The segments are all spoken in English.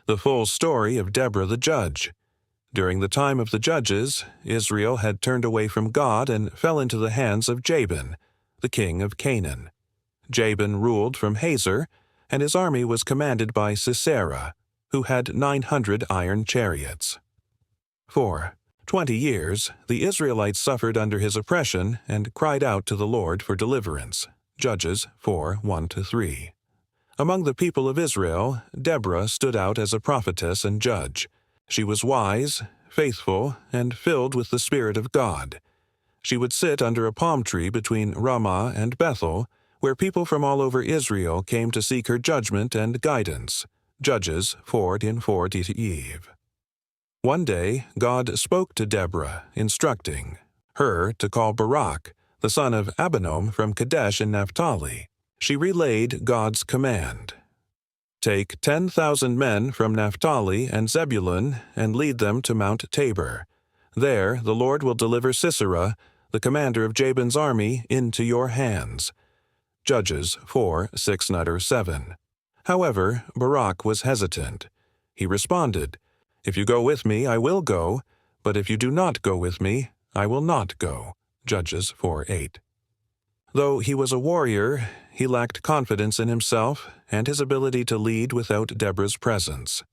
The full story of Deborah the judge. During the time of the judges, Israel had turned away from God and fell into the hands of Jabin, the king of Canaan. Jabin ruled from Hazor, and his army was commanded by Sisera, who had 900 iron chariots. For 20 years, the Israelites suffered under his oppression and cried out to the Lord for deliverance. Judges 4:1-3. Among the people of Israel, Deborah stood out as a prophetess and judge. She was wise, faithful, and filled with the Spirit of God. She would sit under a palm tree between Ramah and Bethel, where people from all over Israel came to seek her judgment and guidance. Judges 4:40. One day, God spoke to Deborah, instructing her to call Barak, the son of Abinoam from Kadesh in Naphtali. She relayed God's command. Take 10,000 men from Naphtali and Zebulun and lead them to Mount Tabor. There the Lord will deliver Sisera, the commander of Jabin's army, into your hands. Judges 4:6-7. However, Barak was hesitant. He responded, "If you go with me, I will go, but if you do not go with me, I will not go." Judges 4:8. Though he was a warrior, he lacked confidence in himself and his ability to lead without Deborah's presence.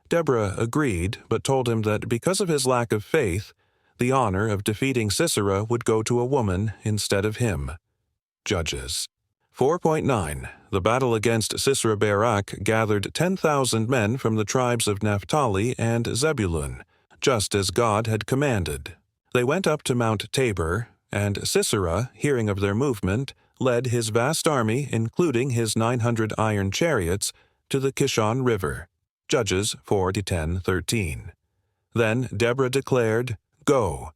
Deborah agreed, but told him that because of his lack of faith, the honor of defeating Sisera would go to a woman instead of him. Judges 4.9. The battle against Sisera Barak gathered 10,000 men from the tribes of Naphtali and Zebulun, just as God had commanded. They went up to Mount Tabor, and Sisera, hearing of their movement, led his vast army, including his 900 iron chariots, to the Kishon River. Judges 4:10-13. Then Deborah declared, "Go.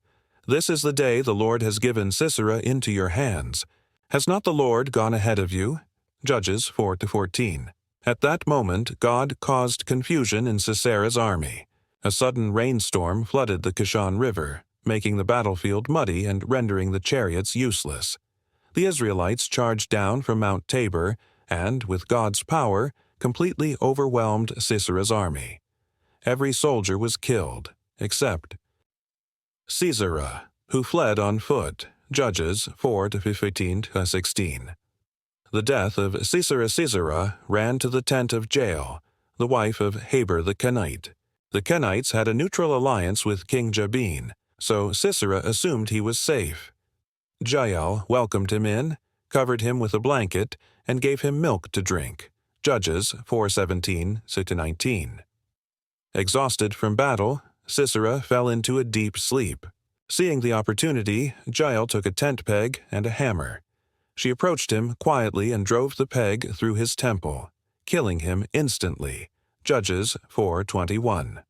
This is the day the Lord has given Sisera into your hands. Has not the Lord gone ahead of you?" Judges 4:14. At that moment God caused confusion in Sisera's army. A sudden rainstorm flooded the Kishon River, making the battlefield muddy and rendering the chariots useless. The Israelites charged down from Mount Tabor and, with God's power, completely overwhelmed Sisera's army. Every soldier was killed, except Sisera, who fled on foot. Judges 4:15-16. The death of Sisera ran to the tent of Jael, the wife of Heber the Kenite. The Kenites had a neutral alliance with King Jabin, so Sisera assumed he was safe. Jael welcomed him in, covered him with a blanket, and gave him milk to drink. Judges 4:17-19. Exhausted from battle, Sisera fell into a deep sleep. Seeing the opportunity, Jael took a tent peg and a hammer. She approached him quietly and drove the peg through his temple, killing him instantly. Judges 4:21.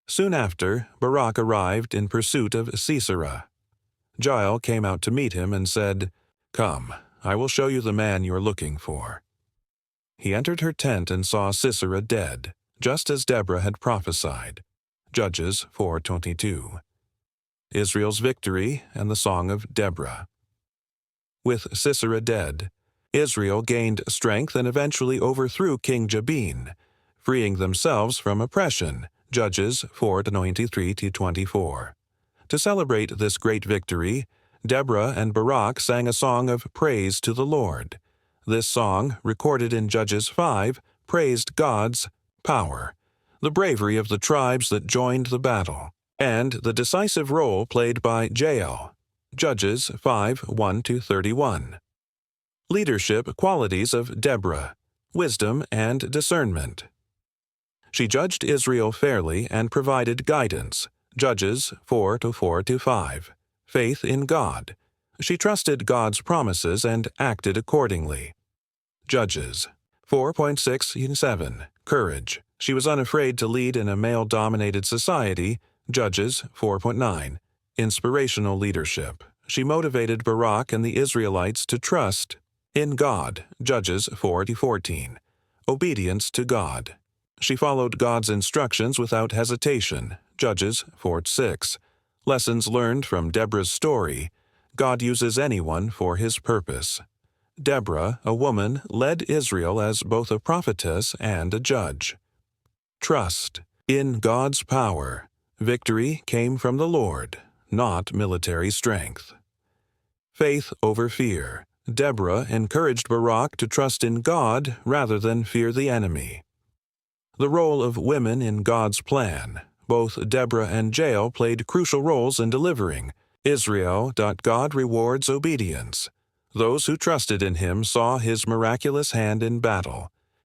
Soon after, Barak arrived in pursuit of Sisera. Jael came out to meet him and said, "Come, I will show you the man you are looking for." He entered her tent and saw Sisera dead, just as Deborah had prophesied. Judges 4:22. Israel's victory and the Song of Deborah. With Sisera dead, Israel gained strength and eventually overthrew King Jabin, freeing themselves from oppression. Judges 4:23-24. To celebrate this great victory, Deborah and Barak sang a song of praise to the Lord. This song, recorded in Judges 5, praised God's power, the bravery of the tribes that joined the battle, and the decisive role played by Jael. Judges 5:1-31. Leadership qualities of Deborah: wisdom and discernment. She judged Israel fairly and provided guidance. Judges 4:4-5. Faith in God. She trusted God's promises and acted accordingly. Judges 4.6-7. Courage. She was unafraid to lead in a male-dominated society. Judges 4.9. Inspirational leadership. She motivated Barak and the Israelites to trust in God. Judges 4:14. Obedience to God. She followed God's instructions without hesitation. Judges 4:6. Lessons learned from Deborah's story. God uses anyone for his purpose. Deborah, a woman, led Israel as both a prophetess and a judge. Trust. In God's power, victory came from the Lord, not military strength. Faith over fear. Deborah encouraged Barak to trust in God rather than fear the enemy. The role of women in God's plan. Both Deborah and Jael played crucial roles in delivering Israel. God rewards obedience. Those who trusted in him saw his miraculous hand in battle.